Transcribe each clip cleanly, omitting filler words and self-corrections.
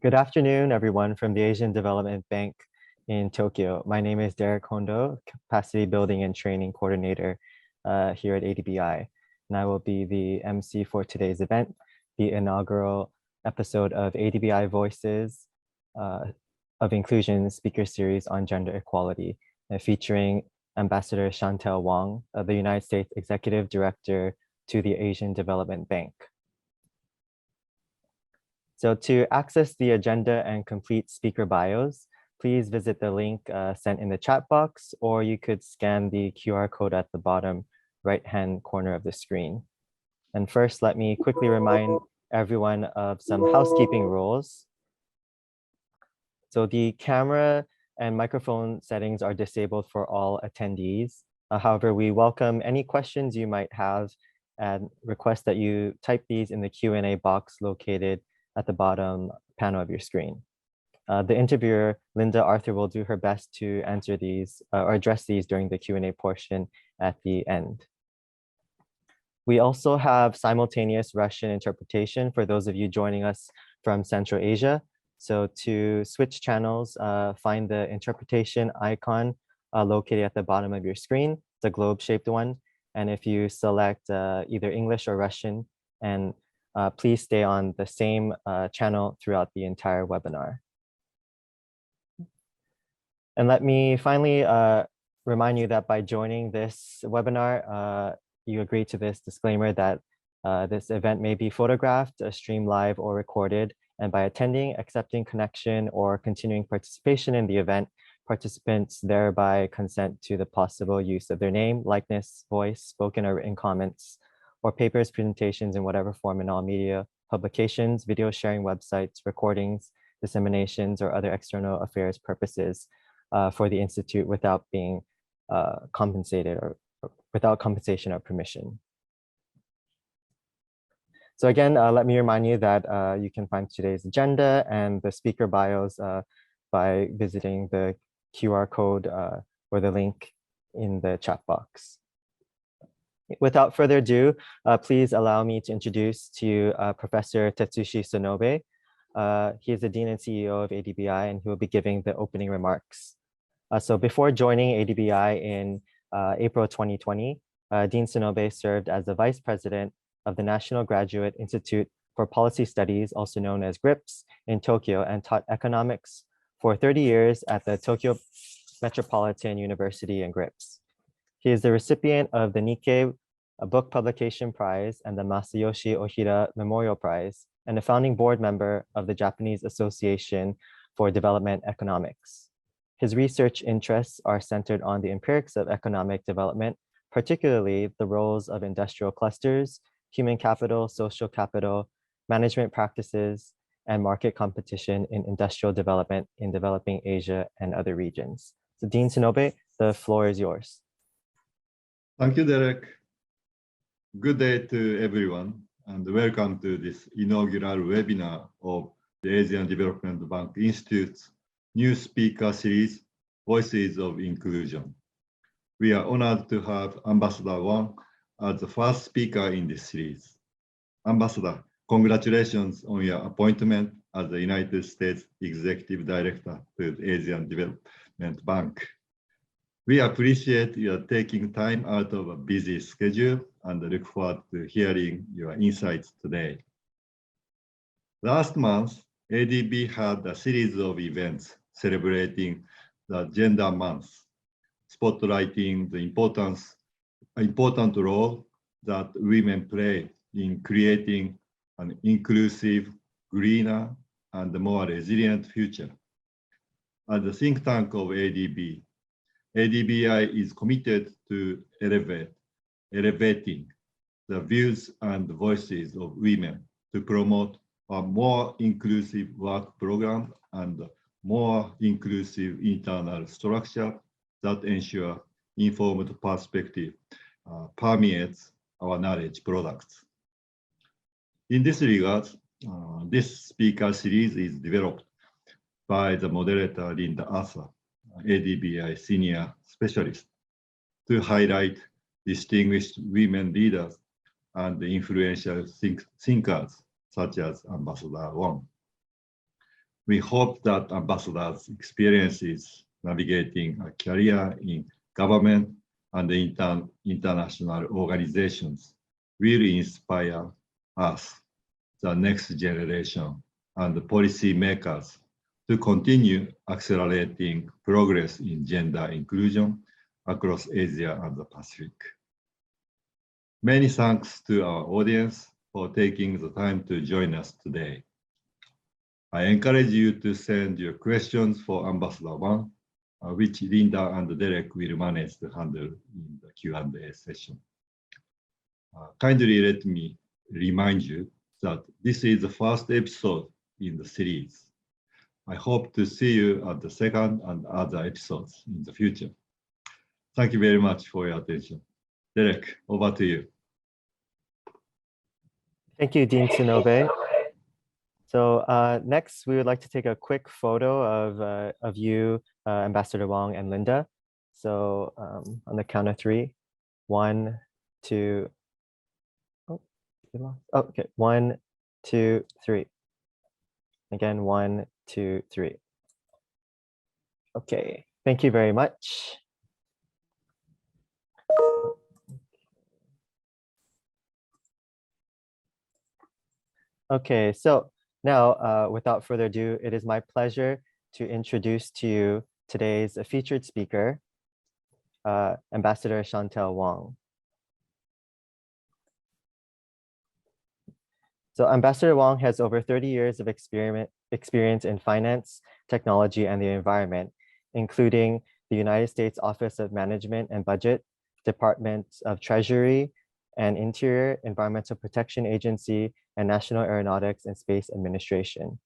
Good afternoon, everyone from the Asian Development Bank in Tokyo. My name is Derek Hondo, Capacity Building and Training Coordinator here at ADBI. And I will be the MC for today's event, the inaugural episode of ADBI Voices of Inclusion Speaker Series on Gender Equality, featuring Ambassador Chantale Wong, the United States Executive Director to the Asian Development Bank. So to access the agenda and complete speaker bios, please visit the link sent in the chat box, or you could scan the QR code at the bottom right-hand corner of the screen. And first, let me quickly remind everyone of some housekeeping rules. So the camera and microphone settings are disabled for all attendees. However, we welcome any questions you might have and request that you type these in the Q&A box located at the bottom panel of your screen. The interviewer, Linda Arthur, will do her best to answer these or address these during the Q&A portion at the end. We also have simultaneous Russian interpretation for those of you joining us from Central Asia. So to switch channels, find the interpretation icon located at the bottom of your screen, the globe-shaped one. And if you select either English or Russian, and please stay on the same channel throughout the entire webinar. And let me finally remind you that by joining this webinar, you agree to this disclaimer that this event may be photographed, streamed live, or recorded. And by attending, accepting connection, or continuing participation in the event, participants thereby consent to the possible use of their name, likeness, voice, spoken or written comments, or papers, presentations in whatever form in all media, publications, video sharing websites, recordings, disseminations, or other external affairs purposes for the Institute without being compensated or without compensation or permission. So again, let me remind you that you can find today's agenda and the speaker bios by visiting the QR code or the link in the chat box. Without further ado, please allow me to introduce to you Professor Tetsushi Sonobe. He is the Dean and CEO of ADBI, and he will be giving the opening remarks. So before joining ADBI in April 2020, Dean Sonobe served as the Vice President of the National Graduate Institute for Policy Studies, also known as GRIPS, in Tokyo, and taught economics for 30 years at the Tokyo Metropolitan University in GRIPS. He is the recipient of the Nikkei Book Publication Prize and the Masayoshi Ohira Memorial Prize, and a founding board member of the Japanese Association for Development Economics. His research interests are centered on the empirics of economic development, particularly the roles of industrial clusters, human capital, social capital, management practices, and market competition in industrial development in developing Asia and other regions. So Dean Sonobe, the floor is yours. Thank you, Derek. Good day to everyone, and welcome to this inaugural webinar of the Asian Development Bank Institute's new speaker series, Voices of Inclusion. We are honored to have Ambassador Wong as the first speaker in this series. Ambassador, congratulations on your appointment as the United States Executive Director to the Asian Development Bank. We appreciate your taking time out of a busy schedule and look forward to hearing your insights today. Last month, ADB had a series of events celebrating the Gender Month, spotlighting the important role that women play in creating an inclusive, greener, and more resilient future. As the think tank of ADB, ADBI is committed to elevating the views and voices of women to promote a more inclusive work program and more inclusive internal structure that ensure informed perspective permeates our knowledge products. In this regard, this speaker series is developed by the moderator Linda Arthur, ADBI senior specialist, to highlight distinguished women leaders and influential thinkers such as Ambassador Wong. We hope that ambassadors' experiences navigating a career in government and international organizations will inspire us, the next generation, and the policy makers to continue accelerating progress in gender inclusion across Asia and the Pacific. Many thanks to our audience for taking the time to join us today. I encourage you to send your questions for Ambassador Wang, which Linda and Derek will manage to handle in the Q&A session. Kindly let me remind you that this is the first episode in the series. I hope to see you at the second and other episodes in the future. Thank you very much for your attention. Derek, over to you. Thank you, Dean Tsunobe. So next, we would like to take a quick photo of you, Ambassador Wong and Linda. So on the count of 3, 1, 2, okay, 1, 2, 3. Again, 1, 2, 3. Okay, thank you very much. Okay, so now, without further ado, it is my pleasure to introduce to you today's featured speaker, Ambassador Chantale Wong. So Ambassador Wong has over 30 years of experience in finance, technology, and the environment, including the United States Office of Management and Budget, Department of Treasury and Interior, Environmental Protection Agency, and National Aeronautics and Space Administration.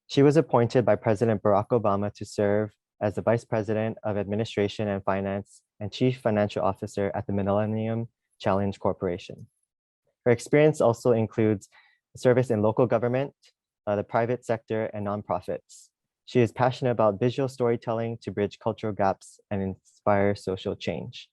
She was appointed by President Barack Obama to serve as the Vice President of Administration and Finance and Chief Financial Officer at the Millennium Challenge Corporation. Her experience also includes service in local government, the private sector, and nonprofits. She is passionate about visual storytelling to bridge cultural gaps and inspire social change.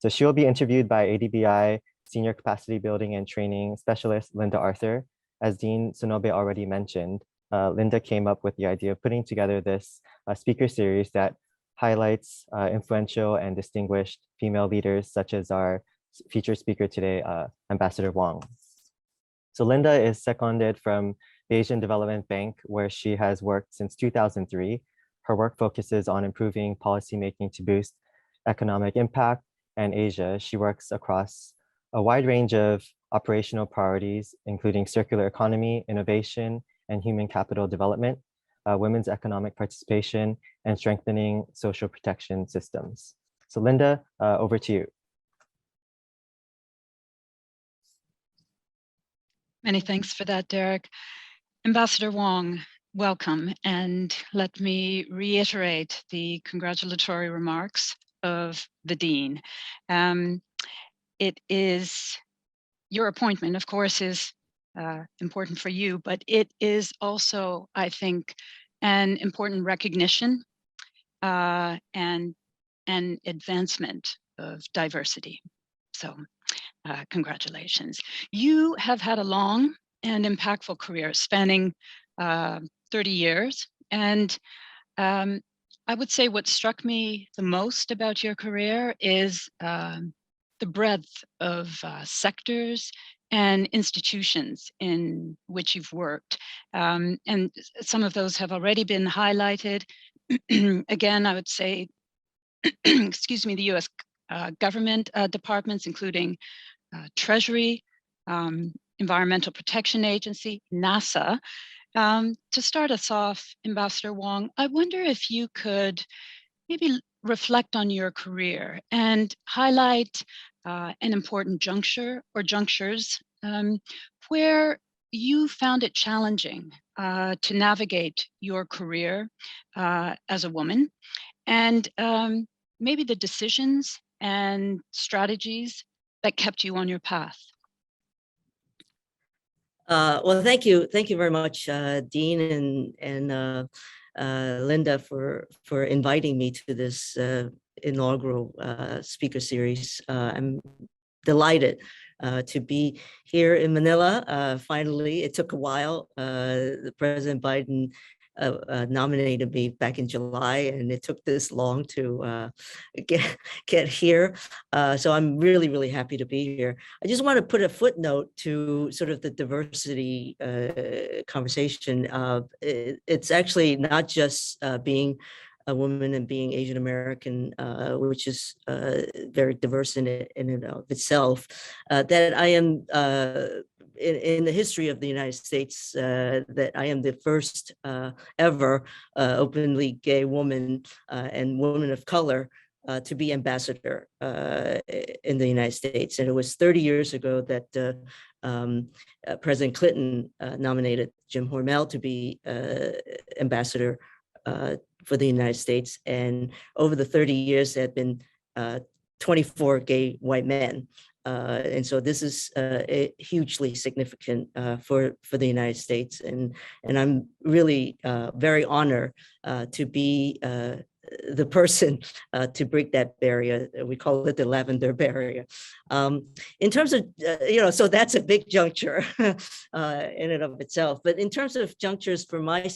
So she will be interviewed by ADBI Senior Capacity Building and Training Specialist Linda Arthur. As Dean Tsunobe already mentioned, Linda came up with the idea of putting together this speaker series that highlights influential and distinguished female leaders, such as our featured speaker today, Ambassador Wong. So Linda is seconded from the Asian Development Bank, where she has worked since 2003. Her work focuses on improving policymaking to boost economic impact, and Asia. She works across a wide range of operational priorities, including circular economy, innovation, and human capital development, women's economic participation, and strengthening social protection systems. So Linda, over to you. Many thanks for that, Derek. Ambassador Wong, welcome. And let me reiterate the congratulatory remarks of the Dean. It is your appointment, of course, is important for you, but it is also, I think, an important recognition and advancement of diversity. So congratulations. You have had a long and impactful career spanning 30 years. And I would say what struck me the most about your career is the breadth of sectors and institutions in which you've worked. And some of those have already been highlighted. Again, I would say, excuse me, the US government departments, including Treasury, Environmental Protection Agency, NASA. To start us off, Ambassador Wong, I wonder if you could maybe reflect on your career and highlight an important juncture or junctures where you found it challenging to navigate your career as a woman, and maybe the decisions and strategies that kept you on your path. Well, thank you very much, Dean and Linda, for inviting me to this inaugural speaker series. I'm delighted to be here in Manila. Finally, it took a while. President Biden nominated me back in July, and it took this long to get here. So I'm really, really happy to be here. I just want to put a footnote to sort of the diversity conversation. It's actually not just being a woman and being Asian American, which is very diverse in and of itself, that I am in the history of the United States, that I am the first ever openly gay woman and woman of color to be ambassador in the United States. And it was 30 years ago that President Clinton nominated Jim Hormel to be ambassador for the United States. And over the 30 years, there have been 24 gay white men. And so this is hugely significant for the United States. And I'm really very honored to be the person to break that barrier. We call it the Lavender Barrier. In terms of, so that's a big juncture in and of itself. But in terms of junctures for my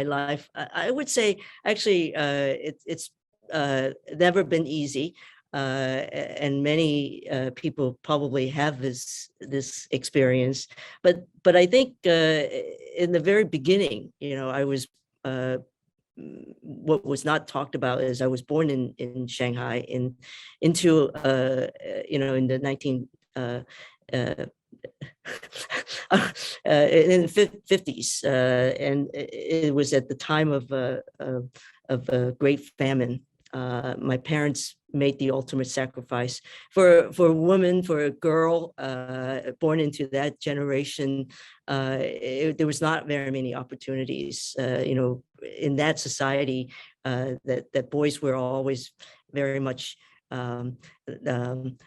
life, I would say actually it's never been easy. And many people probably have this experience, but I think in the very beginning, I was what was not talked about is I was born in Shanghai into in the 50s, and it was at the time of a great famine. My parents made the ultimate sacrifice for a woman, for a girl born into that generation. There was not very many opportunities, in that society, that boys were always very much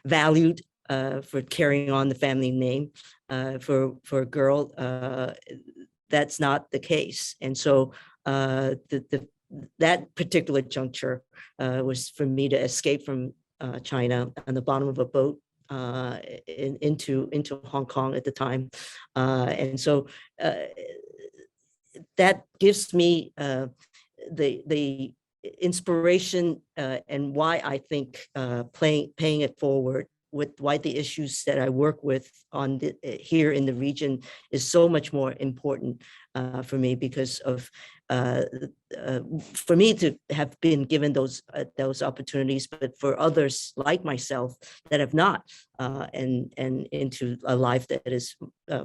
valued for carrying on the family name. For a girl, that's not the case. And so that particular juncture was for me to escape from China on the bottom of a boat into Hong Kong at the time. And so that gives me the inspiration and why I think paying it forward with why the issues that I work with here in the region is so much more important for me, because of for me to have been given those opportunities, but for others like myself that have not, and into a life that is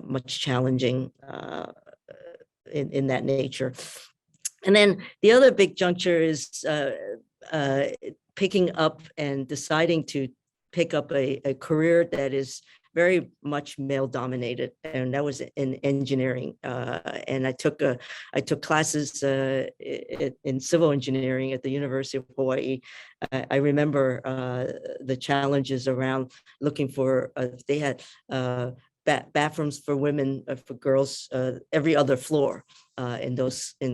much challenging in that nature. And then the other big juncture is picking up and deciding to pick up a career that is very much male dominated, and that was in engineering. And I took classes in civil engineering at the University of Hawaii. I remember the challenges around looking for, they had bathrooms for women, for girls, every other floor in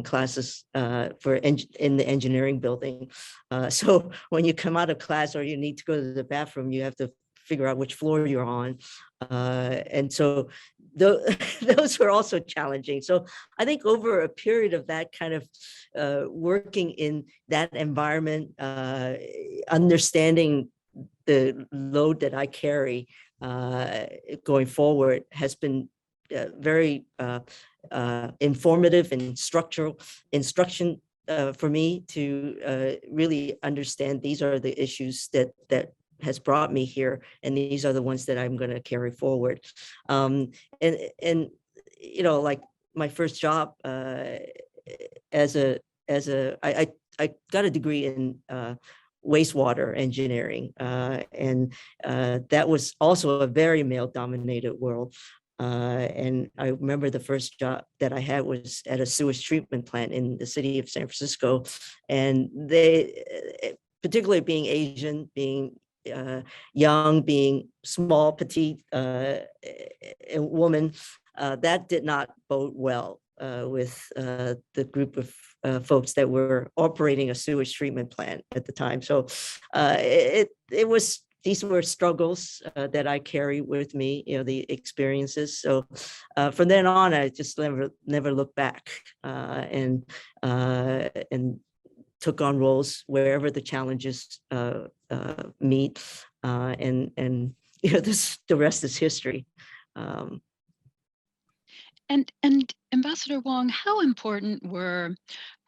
classes in the engineering building. So when you come out of class or you need to go to the bathroom, you have to figure out which floor you're on. And so those were also challenging. So I think over a period of that kind of working in that environment, understanding the load that I carry going forward has been very informative and instruction for me to really understand these are the issues that has brought me here, and these are the ones that I'm going to carry forward. And like my first job I got a degree in wastewater engineering, and that was also a very male-dominated world. And I remember the first job that I had was at a sewage treatment plant in the city of San Francisco, and they, particularly being Asian, being young, being small, petite woman, that did not bode well with the group of folks that were operating a sewage treatment plant at the time. So it was these were struggles that I carry with me, the experiences. So from then on, I just never looked back, and took on roles wherever the challenges meet, and the rest is history. And Ambassador Wong, how important were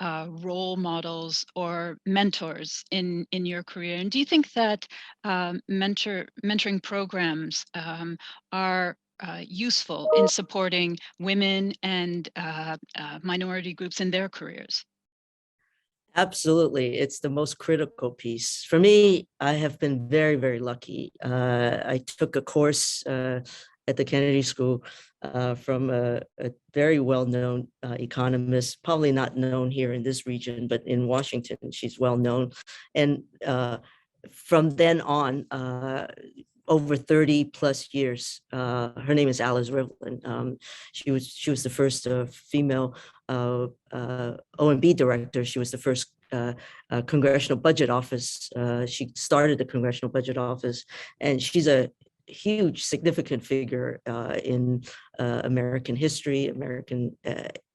role models or mentors in your career? And do you think that mentoring programs are useful in supporting women and minority groups in their careers? Absolutely. It's the most critical piece. For me, I have been very, very lucky. I took a course at the Kennedy School from a very well-known economist, probably not known here in this region, but in Washington, she's well-known. And from then on, over 30 plus years, her name is Alice Rivlin. She was the first female OMB director. She was the first Congressional Budget Office. She started the Congressional Budget Office, and she's a huge, significant figure in American history, American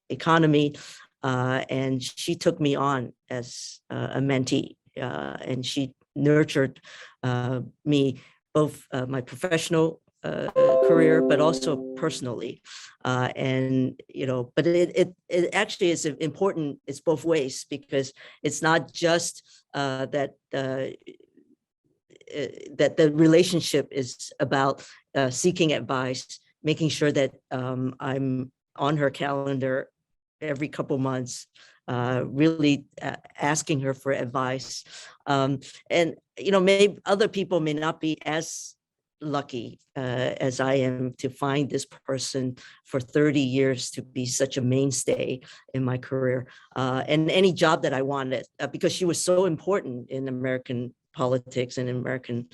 economy, and she took me on as a mentee, and she nurtured me, both my professional career, but also personally. And, but it actually is important. It's both ways, because it's not just that the relationship is about seeking advice, making sure that I'm on her calendar every couple months, really asking her for advice. And, maybe other people may not be as lucky as I am to find this person for 30 years to be such a mainstay in my career, and any job that I wanted, because she was so important in American politics and American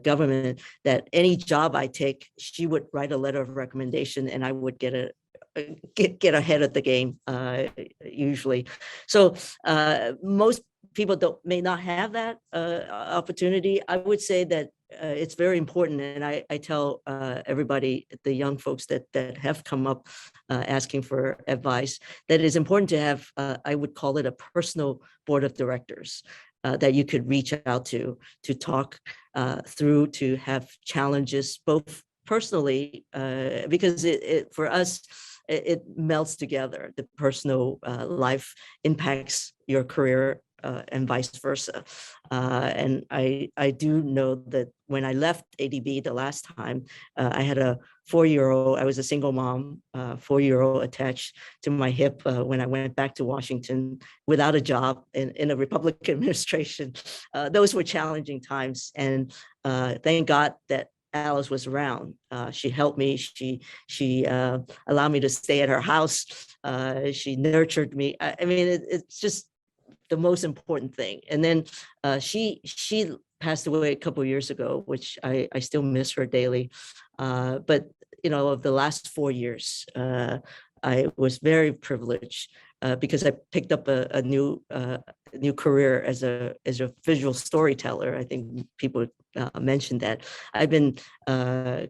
government, that any job I take, she would write a letter of recommendation and I would get ahead of the game, usually. So most people may not have that opportunity. I would say that it's very important, and I tell everybody, the young folks that have come up asking for advice, that it's important to have, I would call it a personal board of directors that you could reach out to talk through, to have challenges, both personally, because for us, it melts together. The personal life impacts your career, and vice versa. And I do know that when I left ADB the last time, I had a 4-year-old. I was a single mom, 4-year-old attached to my hip when I went back to Washington without a job in a Republican administration. Those were challenging times, and thank God that Alice was around. She helped me. She allowed me to stay at her house. She nurtured me. I mean, it's just the most important thing. And then she passed away a couple of years ago, which I still miss her daily. But of the last 4 years, I was very privileged because I picked up a new career as a visual storyteller. I think people mentioned that. I've been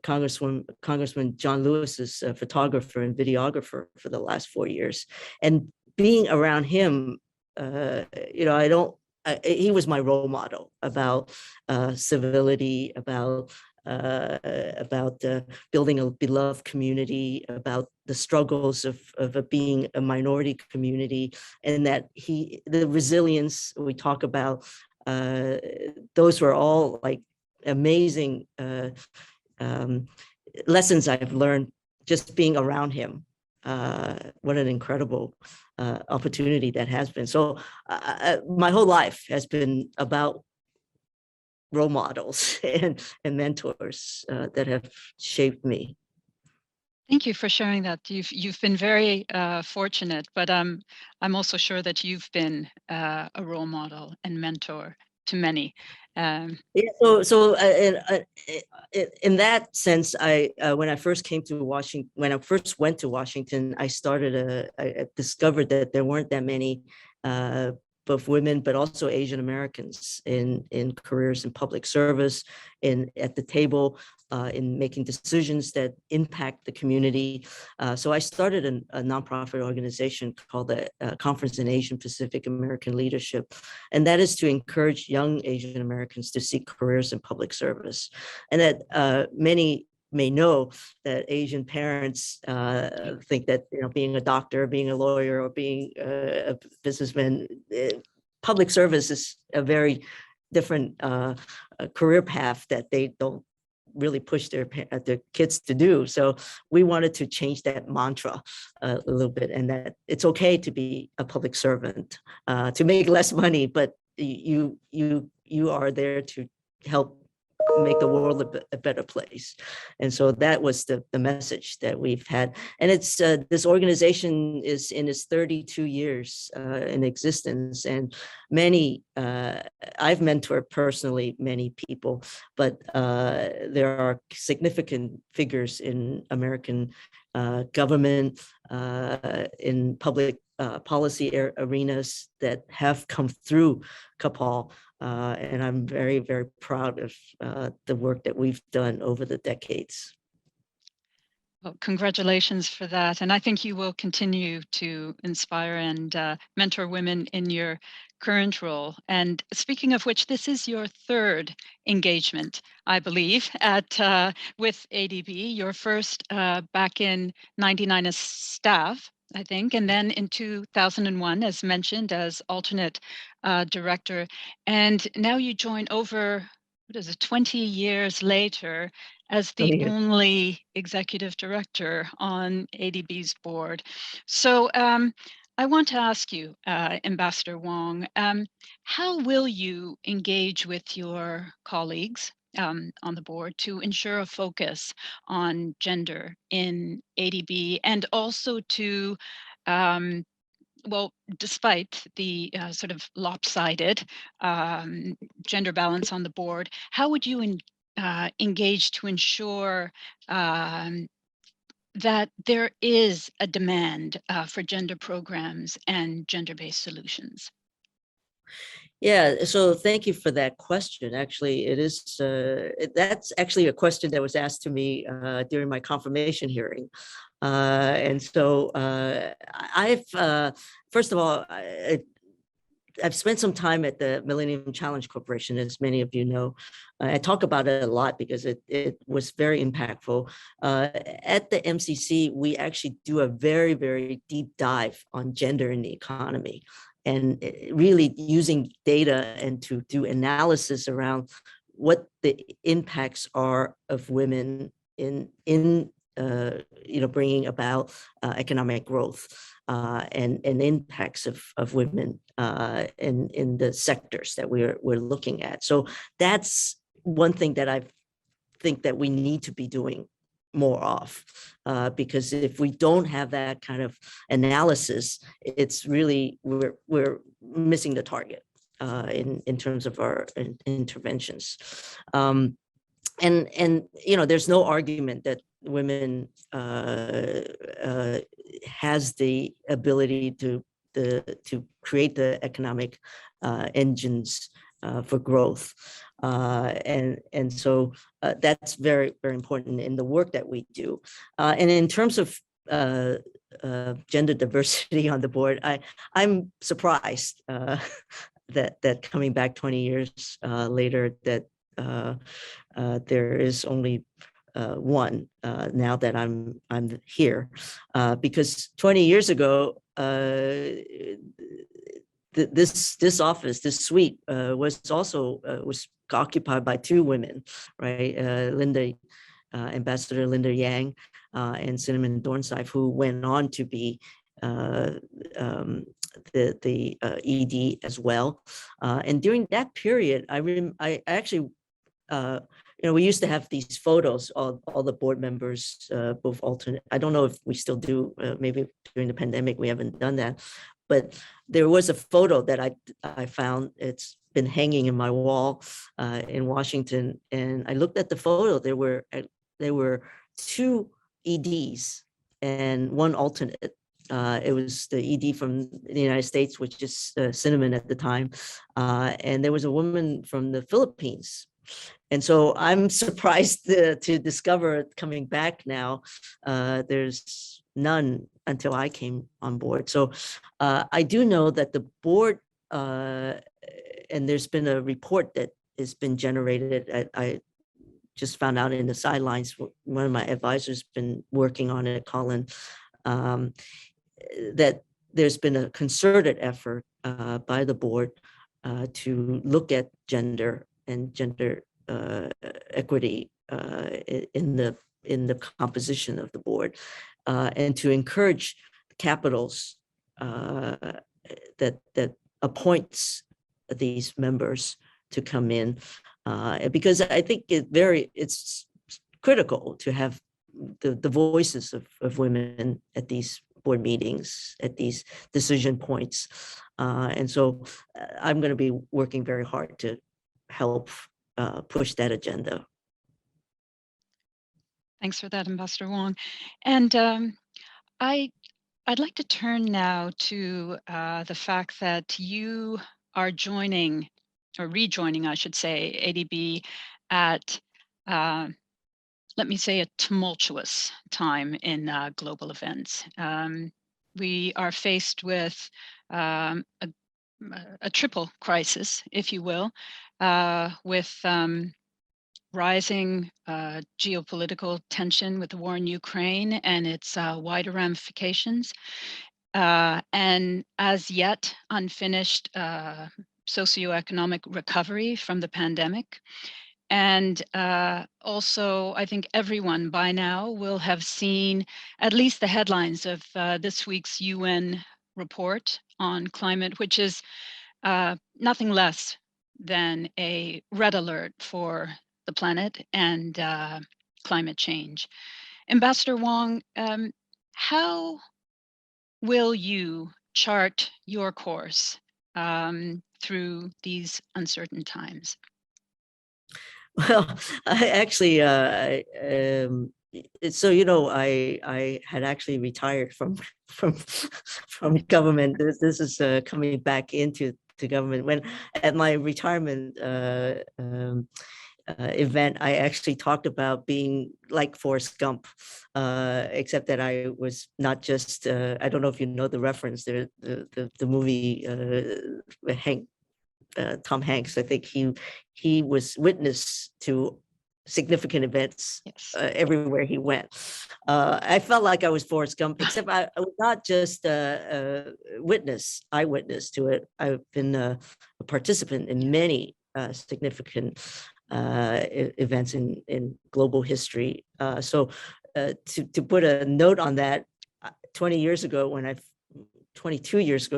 Congressman John Lewis's photographer and videographer for the last 4 years, and being around him, he was my role model about civility, about building a beloved community, about the struggles of being a minority community, and that the resilience we talk about, those were all like amazing lessons I've learned just being around him. What an incredible opportunity that has been. So my whole life has been about role models and mentors that have shaped me. Thank you for sharing that. You've been very fortunate, but I'm also sure that you've been a role model and mentor to many. Yeah. So in that sense, when I first came to Washington, when I first went to Washington, I discovered that there weren't that many both women, but also Asian Americans in careers in public service, at the table, in making decisions that impact the community. So I started a nonprofit organization called the Conference in Asian Pacific American Leadership. And that is to encourage young Asian Americans to seek careers in public service. And that many may know that Asian parents think that being a doctor, being a lawyer, or being a businessman, public service is a very different career path that they don't really push their kids to do. So we wanted to change that mantra a little bit, and that it's okay to be a public servant, to make less money, but you are there to help make the world a better place. And so that was the message that we've had. And it's this organization is in its 32 years in existence, and many I've mentored personally many people, but there are significant figures in American government, in public policy arenas that have come through CAPAL. And I'm very, very proud of the work that we've done over the decades. Well, congratulations for that. And I think you will continue to inspire and mentor women in your current role. And speaking of which, this is your third engagement, I believe, with ADB. Your first back in '99 as staff, I think, and then in 2001, as mentioned, as alternate director. And now you join over, 20 years later as the only executive director on ADB's board. So I want to ask you, Ambassador Wong, how will you engage with your colleagues on the board to ensure a focus on gender in ADB, and also to well, despite the sort of lopsided gender balance on the board, how would you engage to ensure that there is a demand for gender programs and gender-based solutions? Yeah, so thank you for that question. Actually, it is that's actually a question that was asked to me during my confirmation hearing. And so first of all, I've spent some time at the Millennium Challenge Corporation, as many of you know. I talk about it a lot because it was very impactful. At the MCC, we actually do a very, very deep dive on gender in the economy, and really using data and to do analysis around what the impacts are of women in bringing about economic growth and impacts of women in the sectors that we're looking at. So that's one thing that I think that we need to be doing more of, because if we don't have that kind of analysis, it's really we're missing the target in terms of our interventions. And there's no argument that women has the ability to create the economic engines for growth, and so that's very, very important in the work that we do. And in terms of gender diversity on the board, I'm surprised that coming back 20 years later, that there is only one now that I'm here, because 20 years ago, this office, this suite, was also was occupied by two women, right? Ambassador Linda Yang and Cinnamon Dornsife, who went on to be the ED as well. And during that period, I actually, we used to have these photos of all the board members, both alternate. I don't know if we still do. Maybe during the pandemic we haven't done that, but there was a photo that I found. It's been hanging in my wall in Washington, and I looked at the photo. There were two EDs and one alternate It was the ED from the United States, which is Cinnamon at the time. And there was a woman from the Philippines. And so I'm surprised to discover coming back now, there's none until I came on board. So I do know that the board, and there's been a report that has been generated. I just found out in the sidelines, one of my advisors been working on it, Colin, that there's been a concerted effort by the board to look at gender and gender equity in the composition of the board, and to encourage capitals that appoints these members to come in, because I think it's critical to have the voices of women at these board meetings, at these decision points. And so I'm going to be working very hard to help push that agenda. Thanks for that, Ambassador Wong. And I'd like to turn now to the fact that you are joining, or rejoining, I should say, ADB at, let me say, a tumultuous time in global events. We are faced with a triple crisis, if you will, with rising geopolitical tension with the war in Ukraine and its wider ramifications, and as yet unfinished socioeconomic recovery from the pandemic. And also, I think everyone by now will have seen at least the headlines of this week's UN report on climate, which is nothing less than a red alert for the planet and climate change. Ambassador Wong, how will you chart your course through these uncertain times? Well, I actually, so I had actually retired from government. This is coming back into government. When at my retirement event, I actually talked about being like Forrest Gump, except that I was not just. I don't know if you know the reference. The movie Tom Hanks. I think he was witness to significant events. Yes. Everywhere he went. I felt like I was Forrest Gump, except I was not just a eyewitness to it. I've been a participant in many significant events in global history. So to put a note on that, 22 years ago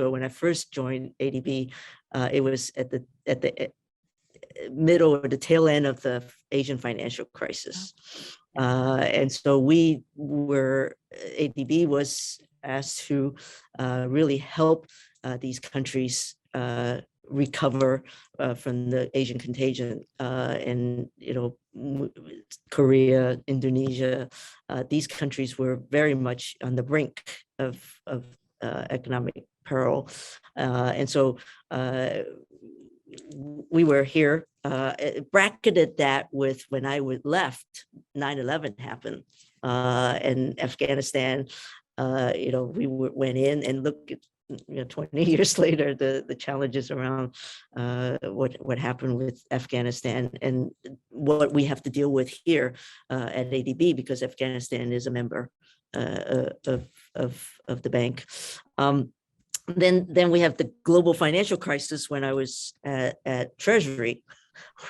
when I first joined ADB, it was at the middle or the tail end of the Asian financial crisis. And so ADB was asked to really help these countries recover from the Asian contagion. And, Korea, Indonesia, these countries were very much on the brink of economic peril. And so we were here, bracketed that with when I left, 9/11 happened, and Afghanistan, we went in and looked at, 20 years later, the challenges around what happened with Afghanistan and what we have to deal with here at ADB, because Afghanistan is a member of the bank. Then we have the global financial crisis when I was at Treasury,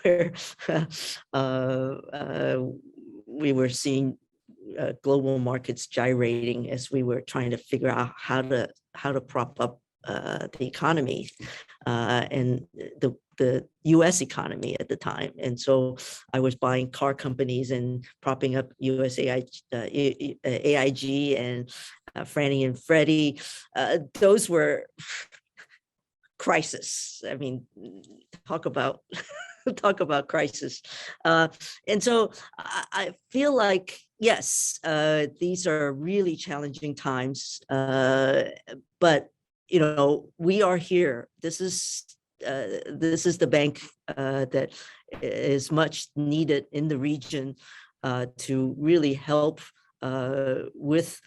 where we were seeing global markets gyrating as we were trying to figure out how to prop up the economy and the U.S. economy at the time. And so I was buying car companies and propping up AIG and Fannie and Freddie. Those were crisis. I mean, talk about talk about crisis. And so I feel like, yes, these are really challenging times, but we are here. This is the bank that is much needed in the region to really help with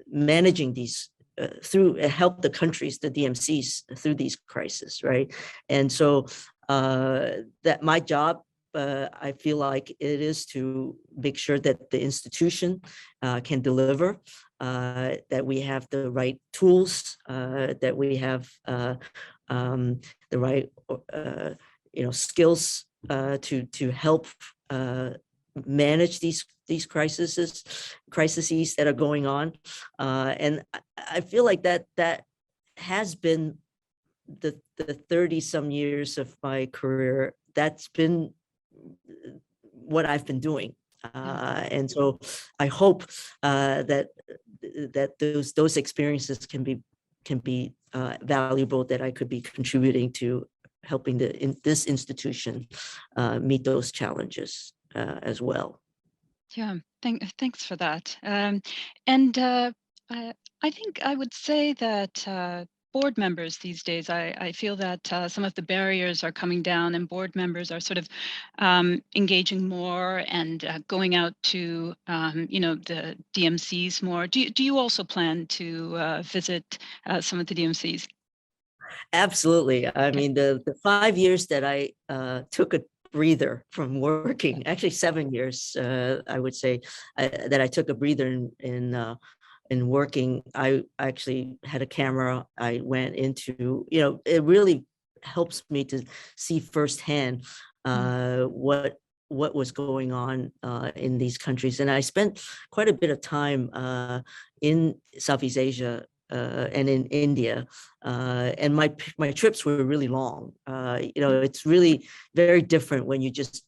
managing these help the countries, the DMCs, through these crises, right? And so that my job, I feel like it is to make sure that the institution can deliver, that we have the right tools, that we have the right skills to help manage these crises that are going on, and I feel like that has been the 30 some years of my career. That's been what I've been doing, and so I hope that those experiences can be valuable, that I could be contributing to helping this institution meet those challenges as well. Yeah, thanks for that. I think I would say that board members these days, I feel that some of the barriers are coming down, and board members are sort of engaging more and going out to the DMCs more. Do you also plan to visit some of the DMCs? Absolutely. I mean, the 5 years that I took a breather from working, actually 7 years, I would say, that I took a breather in working. I actually had a camera. I went into, it really helps me to see firsthand what was going on in these countries. And I spent quite a bit of time in Southeast Asia and in India, and my trips were really long. It's really very different when you just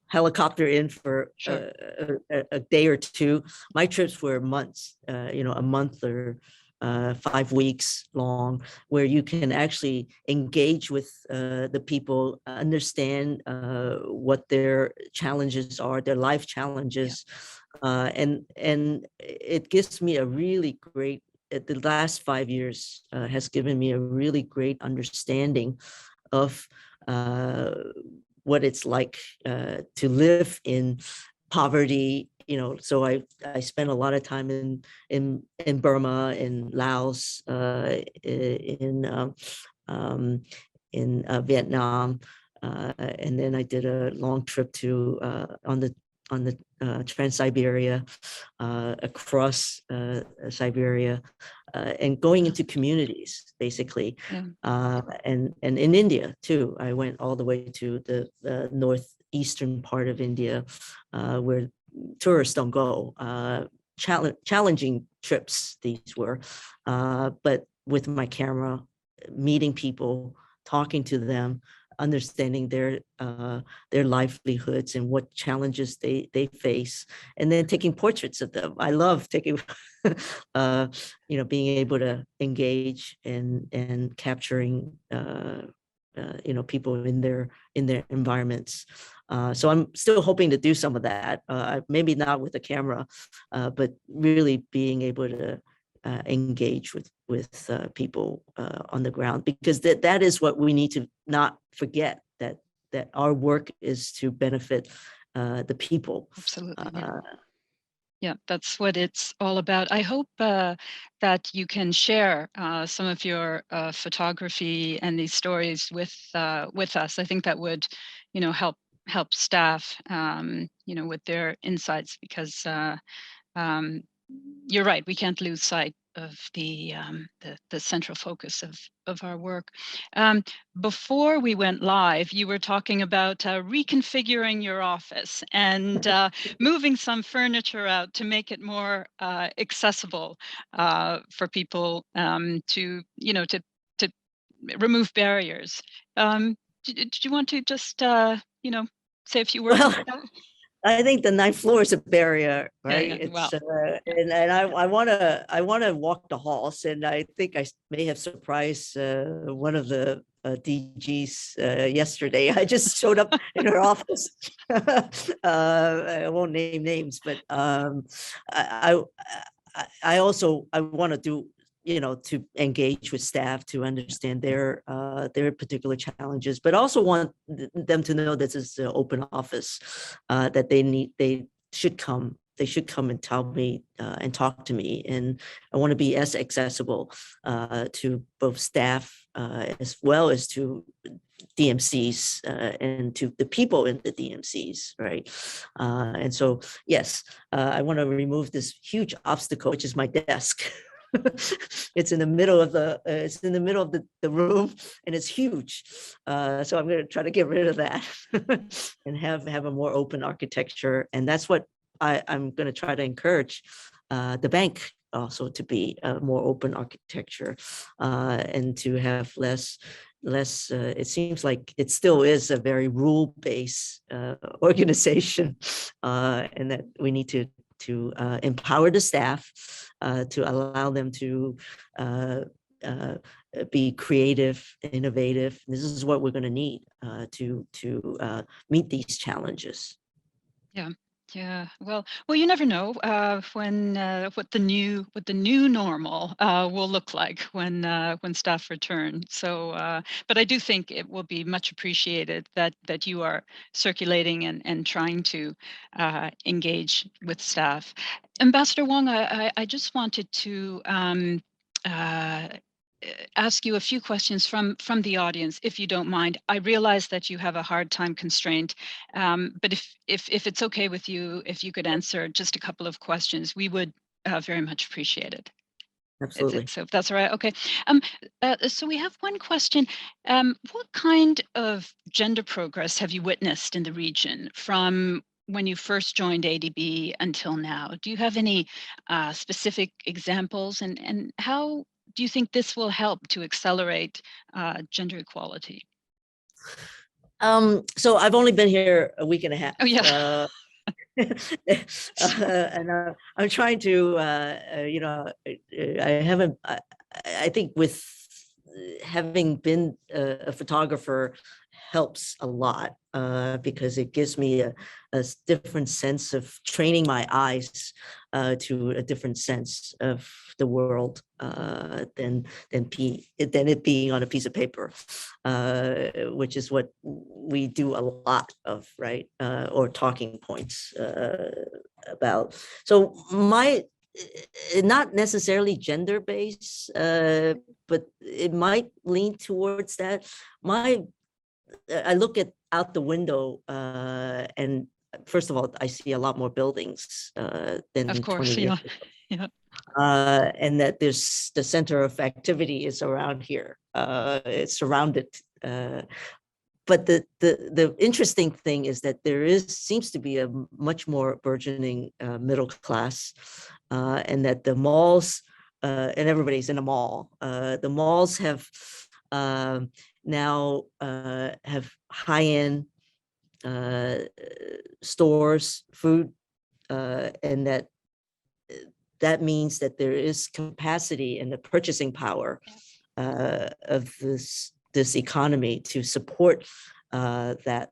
helicopter in for a day or two. My trips were months, a month or 5 weeks long, where you can actually engage with the people, understand what their challenges are, their life challenges, and it gives me a really great. The last 5 years has given me a really great understanding of what it's like to live in poverty. So I spent a lot of time in Burma, in Laos, in Vietnam, and then I did a long trip to on the Trans-Siberia, across Siberia, and going into communities, basically. And in India too. I went all the way to the northeastern part of India, where tourists don't go. Challenging trips these were, but with my camera, meeting people, talking to them, understanding their livelihoods and what challenges they face, and then taking portraits of them. I love taking, being able to engage and capturing, people in their environments. So I'm still hoping to do some of that. Maybe not with the camera, but really being able to engage with people on the ground, because that is what we need to not forget, that our work is to benefit the people. Absolutely. Yeah, that's what it's all about. I hope that you can share some of your photography and these stories with us. I think that would, help staff, with their insights, because you're right. We can't lose sight of the central focus of our work. Before we went live, you were talking about reconfiguring your office and moving some furniture out to make it more accessible for people, to remove barriers. Did you want to just say a few words about that? I think the ninth floor is a barrier, right? Yeah, It's well, and I wanna walk the halls, and I think I may have surprised one of the DGs yesterday. I just showed up in her office. I won't name names, but I also I want to do, to engage with staff to understand their particular challenges, but also want them to know this is an open office, that they should come and tell me and talk to me, and I want to be as accessible to both staff as well as to DMCs and to the people in the DMCs, right? And so, yes, I want to remove this huge obstacle, which is my desk. It's in the middle of the room, and it's huge. So I'm going to try to get rid of that and have a more open architecture. And that's what I'm going to try to encourage the bank also to be a more open architecture, and to have less it seems like it still is a very rule-based organization, and that we need to empower the staff, to allow them to be creative, innovative. This is what we're going to need to meet these challenges. yeah. Yeah, well, you never know when what the new normal will look like when staff return. So, but I do think it will be much appreciated that you are circulating and trying to engage with staff. Ambassador Wong, I just wanted to ask you a few questions from the audience, if you don't mind. I realize that you have a hard time constraint, but if it's okay with you, if you could answer just a couple of questions, we would very much appreciate it. Absolutely. So if that's all right, okay. So we have one question. What kind of gender progress have you witnessed in the region from when you first joined ADB until now? Do you have any specific examples, and how do you think this will help to accelerate gender equality? So I've only been here a week and a half. Oh, yeah. And I'm trying to, I think with having been a photographer helps a lot, because it gives me a different sense of training my eyes to a different sense of the world than it being on a piece of paper, which is what we do a lot of, right? Or talking points about. So not necessarily gender-based, but it might lean towards that. I look out the window, and first of all, I see a lot more buildings than Of 20 course, years yeah. ago. Yeah. And that there's the center of activity is around here. It's surrounded. But the interesting thing is that seems to be a much more burgeoning middle class, and that the malls, and everybody's in a mall. The malls have now have high-end stores, food, and that means that there is capacity and the purchasing power of this economy to support that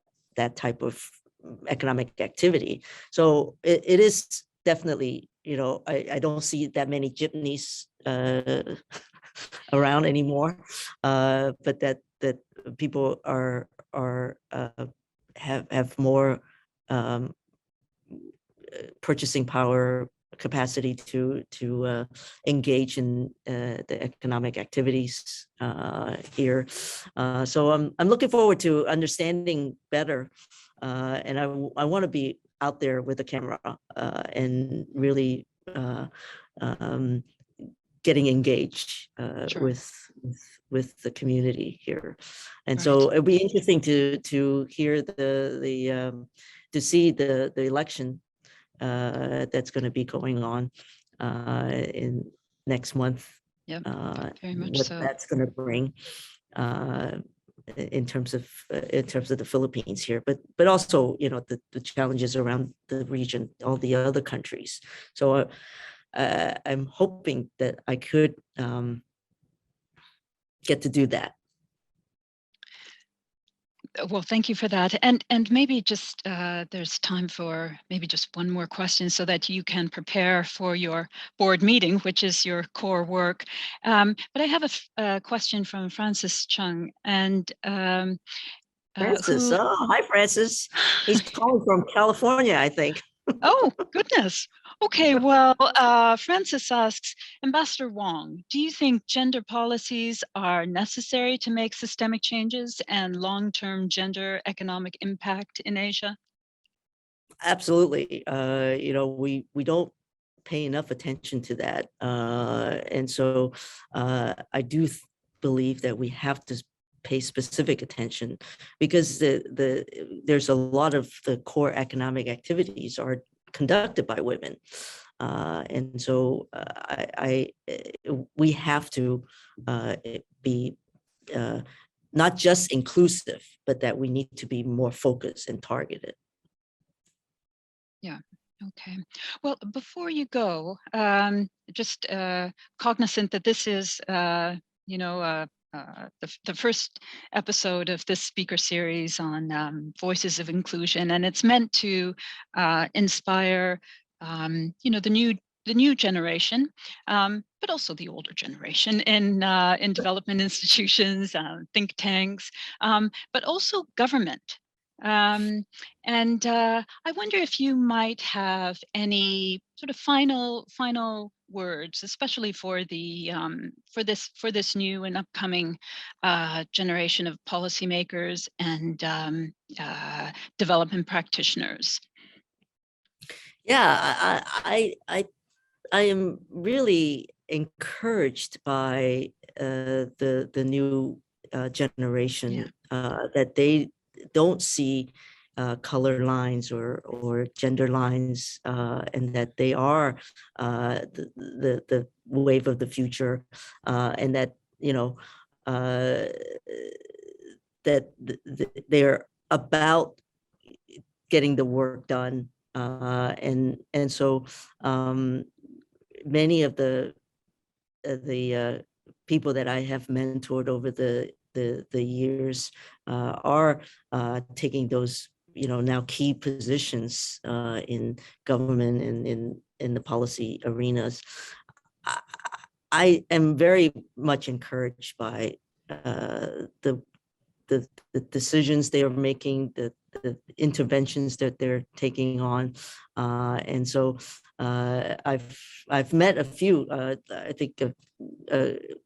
type of economic activity. So it is definitely, I don't see that many jeepneys around anymore, but that people have more purchasing power, capacity to engage in the economic activities here. So I'm looking forward to understanding better, and I want to be out there with the camera and really getting engaged Sure. with the community here. And Right. so it'll be interesting to hear to see the election that's going to be going on in next month. Yep, very much what so. that's going to bring. in terms of the Philippines here, but also, you know, the challenges around the region, all the other countries. So I'm hoping that I could get to do that. Well, thank you for that. And maybe just there's time for maybe just one more question so that you can prepare for your board meeting, which is your core work. But I have a question from Francis Chung, and Francis, oh, hi, Francis. He's calling from California, I think. Oh, goodness. Okay, well, Francis asks, Ambassador Wong, do you think gender policies are necessary to make systemic changes and long-term gender economic impact in Asia? Absolutely. You know, we don't pay enough attention to that. And so I do believe that we have to pay specific attention, because there's a lot of the core economic activities are conducted by women. And so we have to be not just inclusive, but that we need to be more focused and targeted. Yeah. Okay. Well, before you go, just cognizant that this is, you know, the first episode of this speaker series on voices of inclusion, and it's meant to inspire, you know, the new generation, but also the older generation in development institutions, think tanks, but also government. And I wonder if you might have any sort of final words, especially for the for this new and upcoming generation of policymakers and development practitioners. Yeah, I am really encouraged by the new generation, that they don't see color lines or gender lines, and that they are the wave of the future, and that, you know, that they're about getting the work done, and so many of the people that I have mentored over the years are taking those, you know, now key positions in government and in the policy arenas. I am very much encouraged by the decisions they are making, the interventions that they're taking on, and so I've met a few. I think a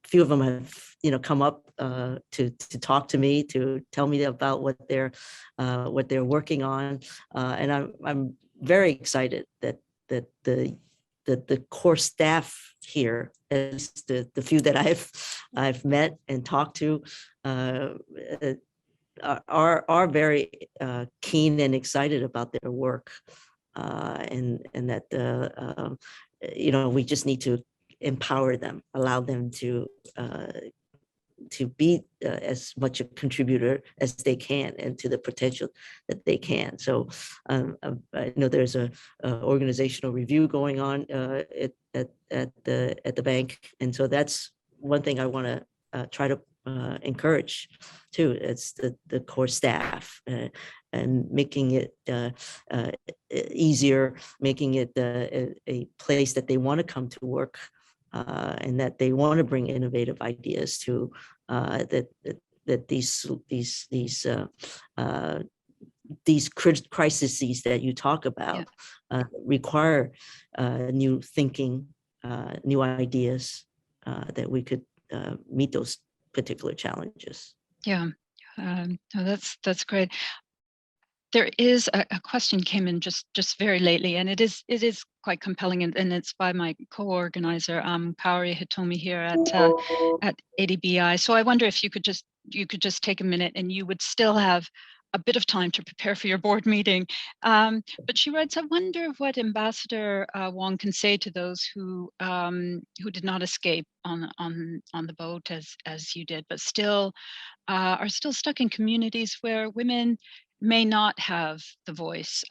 few of them have, you know, come up to talk to me, to tell me about what they're working on, and I'm very excited that the core staff here, as the few that I've met and talked to, are very keen and excited about their work, and that you know, we just need to empower them, allow them to be as much a contributor as they can, and to the potential that they can. So I know there's a organizational review going on at the bank, and so that's one thing I want to try to encourage too. It's the core staff, and making it easier, making it a place that they want to come to work, and that they want to bring innovative ideas to, that these crises that you talk about require new thinking, new ideas, that we could meet those particular challenges. Yeah, no, that's great. There is a question came in just very lately, and it is quite compelling, and it's by my co-organizer Kaori Hitomi here at ADBI. So I wonder if you could just take a minute, and you would still have a bit of time to prepare for your board meeting. But she writes, I wonder what Ambassador Wong can say to those who did not escape on the boat as you did, but still are still stuck in communities where women may not have the voice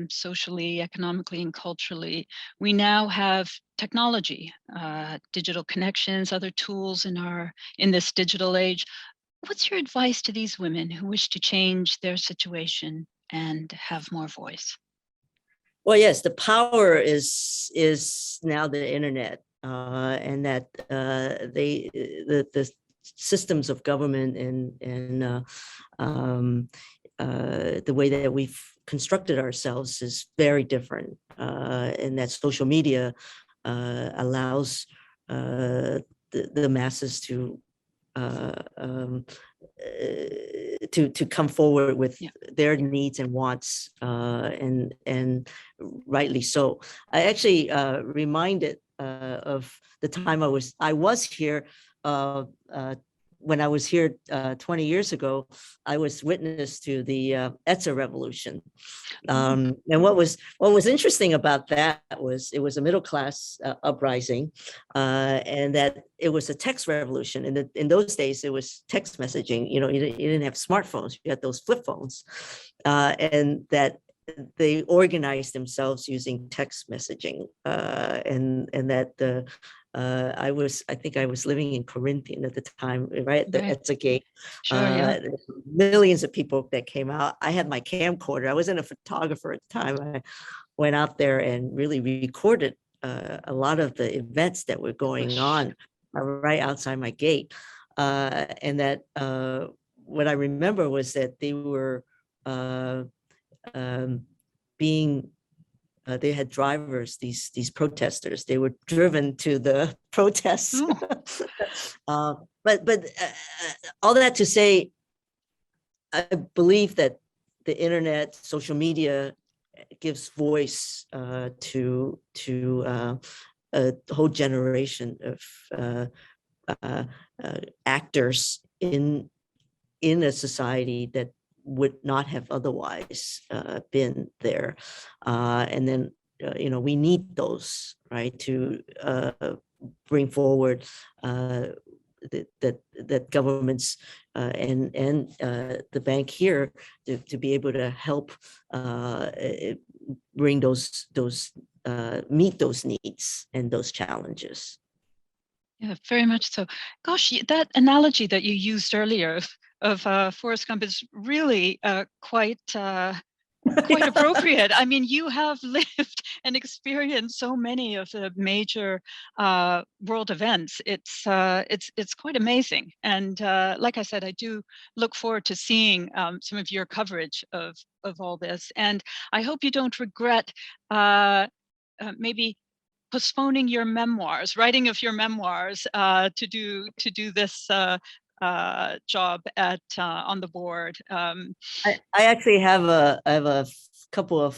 socially, economically, and culturally. We now have technology, digital connections, other tools in this digital age. What's your advice to these women who wish to change their situation and have more voice? Well, yes, the power is now the internet, and that the systems of government and the way that we've constructed ourselves is very different, and that social media allows the masses to come forward with their needs and wants, and rightly so. I actually reminded of the time I was here. When I was here 20 years ago, I was witness to the ETSA revolution. And what was interesting about that was it was a middle class uprising, and that it was a text revolution. And in those days, it was text messaging. You didn't have smartphones; you had those flip phones, and that they organized themselves using text messaging, and that I think I was living in Corinthian at the time, right at the ETSA gate. Sure, millions of people that came out. I had my camcorder. I wasn't a photographer at the time. I went out there and really recorded a lot of the events that were going on right outside my gate. And that what I remember was that they were they had drivers, these protesters. They were driven to the protests. But all that to say, I believe that the internet, social media, gives voice to a whole generation of actors in a society that would not have otherwise been there, and then we need those, right, to bring forward that governments and the bank here to be able to help bring those meet those needs and those challenges. Yeah, very much so. Gosh, that analogy that you used earlier of Forrest Gump is really quite appropriate. I mean, you have lived and experienced so many of the major world events. It's quite amazing. And like I said, I do look forward to seeing some of your coverage of all this. And I hope you don't regret maybe postponing your memoirs, writing of your memoirs to do this job at on the board. I actually have a couple of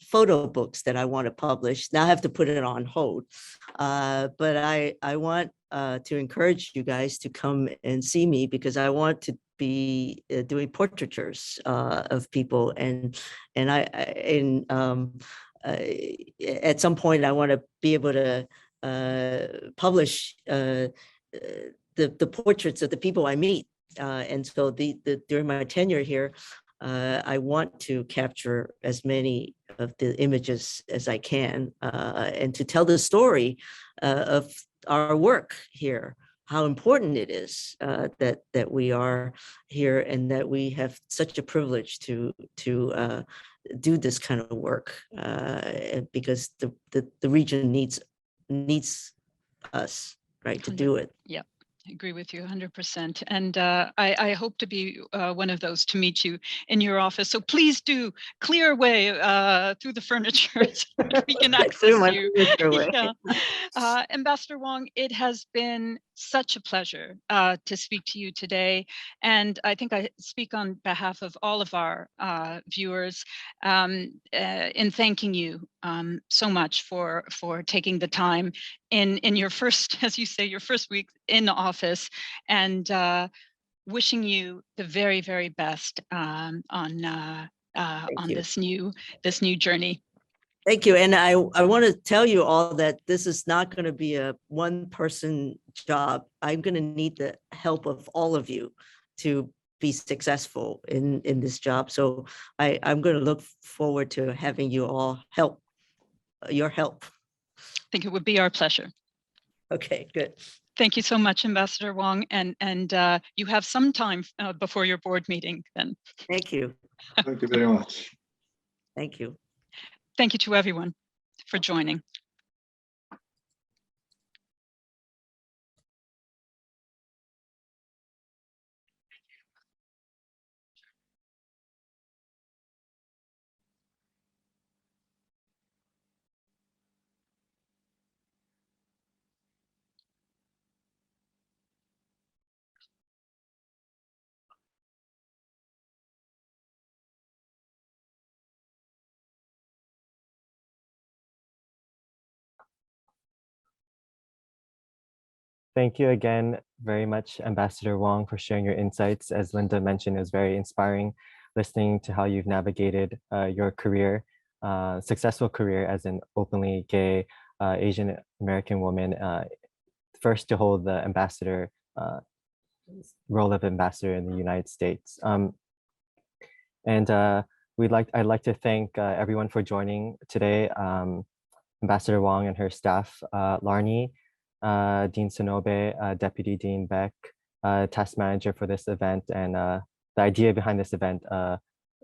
photo books that I want to publish. Now I have to put it on hold, but I want to encourage you guys to come and see me, because I want to be doing portraitures of people, and at some point I want to be able to publish the portraits of the people I meet. And so during my tenure here, I want to capture as many of the images as I can, and to tell the story of our work here, how important it is that we are here, and that we have such a privilege to do this kind of work, because the region needs us, right, to do it. Yeah. I agree with you 100%. And I hope to be one of those to meet you in your office. So please do clear away through the furniture so that we can access you. Yeah. Ambassador Wong, it has been such a pleasure to speak to you today. And I think I speak on behalf of all of our viewers in thanking you so much for taking the time in your first, as you say, your first week in the office, and wishing you the very, very best on you. this new journey. Thank you. And I want to tell you all that this is not going to be a one-person job. I'm going to need the help of all of you to be successful in this job. So I'm going to look forward to having you all your help. I think it would be our pleasure. Okay, good. Thank you so much, Ambassador Wong. And you have some time before your board meeting then. Thank you. Thank you very much. Thank you. Thank you to everyone for joining. Thank you again very much, Ambassador Wong, for sharing your insights. As Linda mentioned, it was very inspiring listening to how you've navigated your career, successful career as an openly gay Asian American woman, first to hold the ambassador role of ambassador in the United States. I'd like to thank everyone for joining today. Ambassador Wong and her staff, Larnie, Dean Sonobe, Deputy Dean Beck, task manager for this event, and the idea behind this event,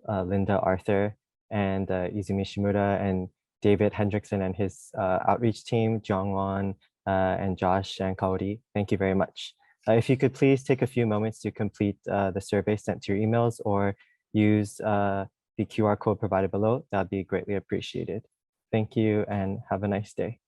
Linda Arthur, and Izumi Shimura, and David Hendrickson and his outreach team, Jongwon, and Josh and Kaori. Thank you very much. If you could please take a few moments to complete the survey sent to your emails or use the QR code provided below, that'd be greatly appreciated. Thank you and have a nice day.